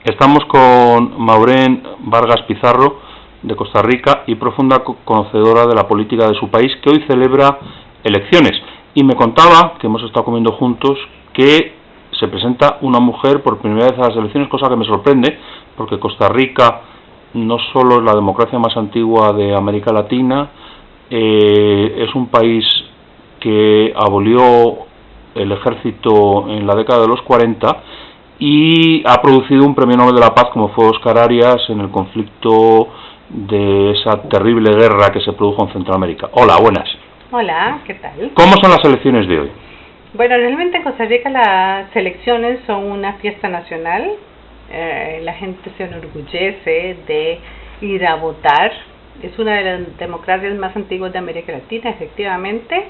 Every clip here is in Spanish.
Estamos con Maureen Vargas Pizarro, de Costa Rica, y profunda conocedora de la política de su país, que hoy celebra elecciones. Y me contaba, que hemos estado comiendo juntos, que se presenta una mujer por primera vez a las elecciones, cosa que me sorprende, porque Costa Rica no solo es la democracia más antigua de América Latina, es un país que abolió el ejército en la década de los 40 y ha producido un premio Nobel de la Paz como fue Oscar Arias en el conflicto de esa terrible guerra que se produjo en Centroamérica. Hola, buenas. Hola, ¿qué tal? ¿Cómo son las elecciones de hoy? Bueno, realmente en Costa Rica las elecciones son una fiesta nacional. La gente se enorgullece de ir a votar. Es una de las democracias más antiguas de América Latina, efectivamente.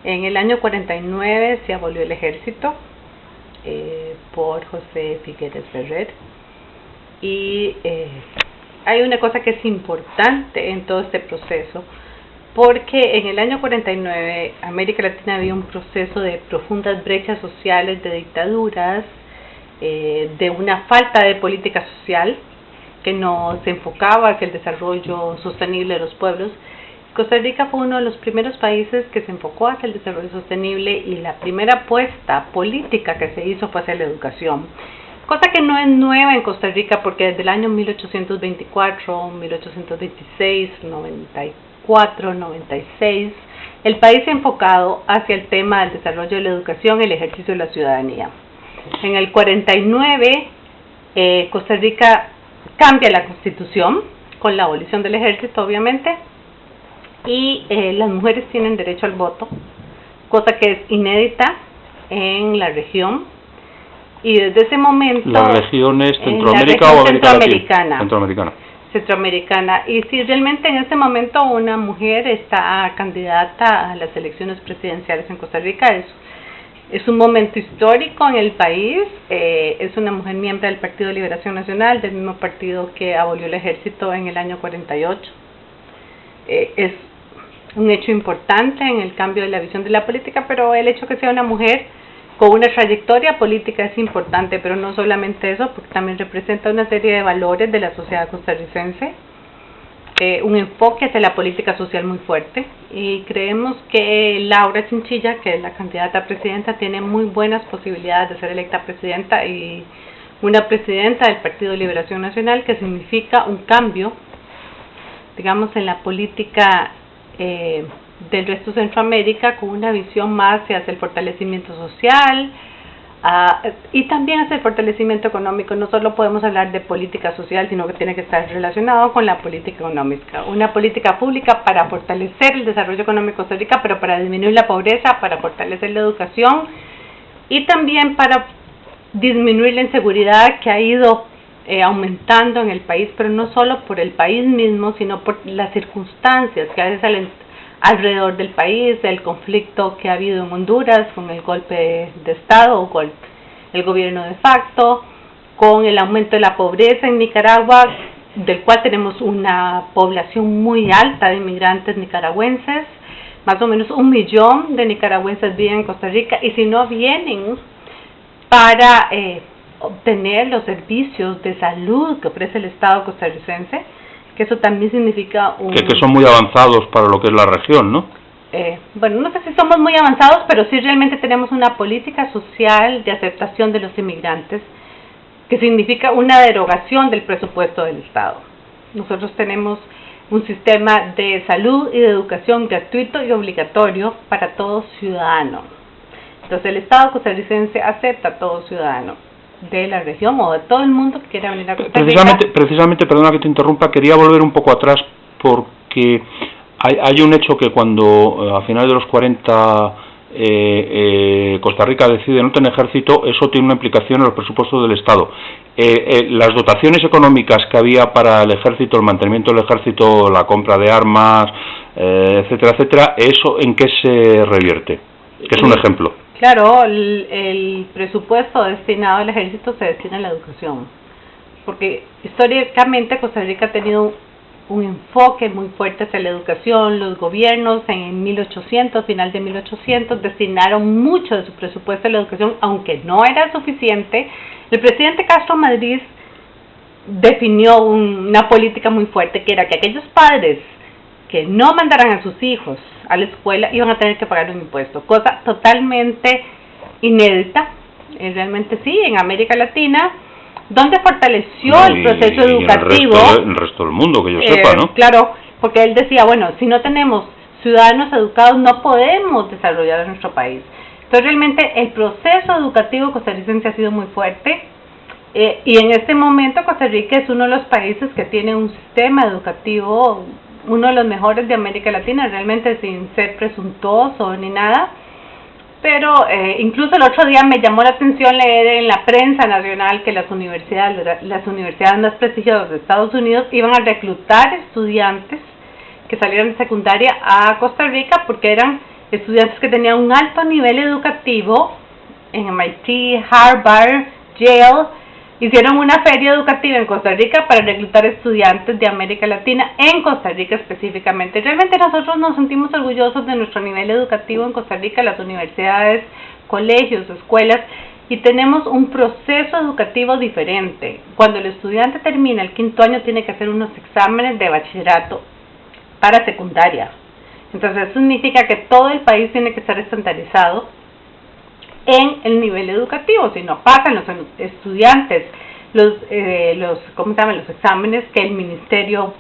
En el año 49 se abolió el ejército por José Figueres Ferrer. Y hay una cosa que es importante en todo este proceso, porque en el año 49 América Latina había un proceso de profundas brechas sociales, de dictaduras, de una falta de política social que no se enfocaba hacia el desarrollo sostenible de los pueblos. Costa Rica fue uno de los primeros países que se enfocó hacia el desarrollo sostenible, y la primera apuesta política que se hizo fue hacia la educación, cosa que no es nueva en Costa Rica, porque desde el año 1824, 1826, 94, 96, el país se ha enfocado hacia el tema del desarrollo de la educación y el ejercicio de la ciudadanía. En el 49, Costa Rica cambia la constitución con la abolición del ejército, obviamente, y las mujeres tienen derecho al voto, cosa que es inédita en la región. Y desde ese momento... ¿La región es Centroamérica o América Latina? Centroamericana. Y si realmente en este momento una mujer está candidata a las elecciones presidenciales en Costa Rica, es un momento histórico en el país. Es una mujer miembro del Partido de Liberación Nacional, del mismo partido que abolió el ejército en el año 48. Es un hecho importante en el cambio de la visión de la política, pero el hecho que sea una mujer con una trayectoria política es importante, pero no solamente eso, porque también representa una serie de valores de la sociedad costarricense, un enfoque hacia la política social muy fuerte, y creemos que Laura Chinchilla, que es la candidata a presidenta, tiene muy buenas posibilidades de ser electa presidenta, y una presidenta del Partido de Liberación Nacional, que significa un cambio, digamos, en la política del resto de Centroamérica, con una visión más hacia el fortalecimiento social y también hacia el fortalecimiento económico. No solo podemos hablar de política social, sino que tiene que estar relacionado con la política económica. Una política pública para fortalecer el desarrollo económico de Costa Rica, pero para disminuir la pobreza, para fortalecer la educación y también para disminuir la inseguridad que ha ido aumentando en el país, pero no solo por el país mismo, sino por las circunstancias que a veces alrededor del país, el conflicto que ha habido en Honduras con el golpe de Estado o con el gobierno de facto, con el aumento de la pobreza en Nicaragua, del cual tenemos una población muy alta de inmigrantes nicaragüenses. Más o menos 1 millón de nicaragüenses viven en Costa Rica, y si no vienen para obtener los servicios de salud que ofrece el Estado costarricense, que eso también significa que son muy avanzados para lo que es la región, ¿no? Bueno, no sé si somos muy avanzados, pero sí realmente tenemos una política social de aceptación de los inmigrantes, que significa una derogación del presupuesto del Estado. Nosotros tenemos un sistema de salud y de educación gratuito y obligatorio para todo ciudadano. Entonces el Estado costarricense acepta a todo ciudadano de la región o de todo el mundo que quiera venir a Costa Rica. Precisamente, perdona que te interrumpa, quería volver un poco atrás, porque hay un hecho que cuando a finales de los 40 Costa Rica decide no tener ejército, eso tiene una implicación en los presupuestos del Estado. Las dotaciones económicas que había para el ejército, el mantenimiento del ejército, la compra de armas, etcétera, etcétera, ¿eso en qué se revierte? Que es un ejemplo. Claro, el presupuesto destinado al ejército se destina a la educación, porque históricamente Costa Rica ha tenido un enfoque muy fuerte hacia la educación. Los gobiernos en 1800, final de 1800, destinaron mucho de su presupuesto a la educación, aunque no era suficiente. El presidente Castro Madrid definió una política muy fuerte, que era que aquellos padres que no mandaran a sus hijos a la escuela iban a tener que pagar un impuesto, cosa totalmente inédita, realmente sí, en América Latina, donde fortaleció el proceso educativo. En el resto del mundo, que yo sepa, ¿no? Claro, porque él decía, bueno, si no tenemos ciudadanos educados no podemos desarrollar nuestro país. Entonces realmente el proceso educativo costarricense ha sido muy fuerte, y en este momento Costa Rica es uno de los países que tiene un sistema educativo, uno de los mejores de América Latina, realmente sin ser presuntuoso ni nada. Pero incluso el otro día me llamó la atención leer en la prensa nacional que las universidades más prestigiosas de Estados Unidos iban a reclutar estudiantes que salieran de secundaria a Costa Rica porque eran estudiantes que tenían un alto nivel educativo en MIT, Harvard, Yale. Hicieron una feria educativa en Costa Rica para reclutar estudiantes de América Latina, en Costa Rica específicamente. Realmente nosotros nos sentimos orgullosos de nuestro nivel educativo en Costa Rica, las universidades, colegios, escuelas, y tenemos un proceso educativo diferente. Cuando el estudiante termina el 5º año tiene que hacer unos exámenes de bachillerato para secundaria. Entonces eso significa que todo el país tiene que estar estandarizado en el nivel educativo. Si no pasan los estudiantes los exámenes que el ministerio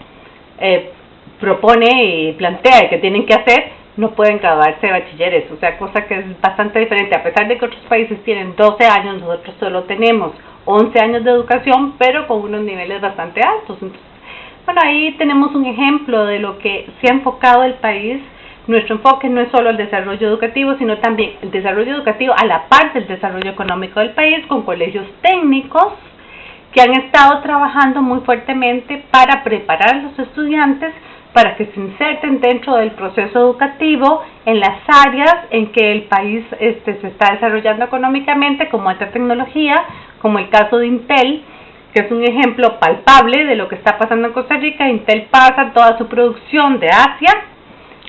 propone y plantea que tienen que hacer, no pueden graduarse de bachilleres, o sea, cosa que es bastante diferente. A pesar de que otros países tienen 12 años, nosotros solo tenemos 11 años de educación, pero con unos niveles bastante altos. Entonces, bueno, ahí tenemos un ejemplo de lo que se ha enfocado el país. Nuestro enfoque no es solo el desarrollo educativo, sino también el desarrollo educativo a la par del desarrollo económico del país, con colegios técnicos que han estado trabajando muy fuertemente para preparar a los estudiantes para que se inserten dentro del proceso educativo en las áreas en que el país se está desarrollando económicamente, como alta tecnología, como el caso de Intel, que es un ejemplo palpable de lo que está pasando en Costa Rica. Intel pasa toda su producción de Asia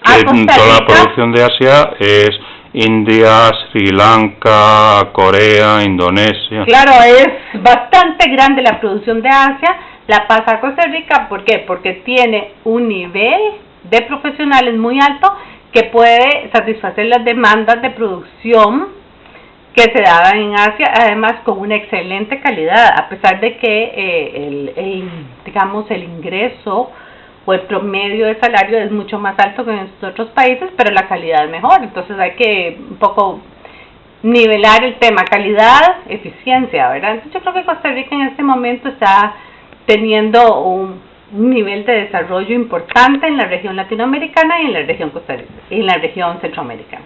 a Costa Rica. Toda la producción de Asia es India, Sri Lanka, Corea, Indonesia. Claro, es bastante grande la producción de Asia, la pasa a Costa Rica. ¿Por qué? Porque tiene un nivel de profesionales muy alto que puede satisfacer las demandas de producción que se daban en Asia, además con una excelente calidad, a pesar de que el ingreso o el promedio de salario es mucho más alto que en estos otros países, pero la calidad es mejor. Entonces hay que un poco nivelar el tema calidad, eficiencia, ¿verdad? Entonces yo creo que Costa Rica en este momento está teniendo un nivel de desarrollo importante en la región latinoamericana y en la región centroamericana.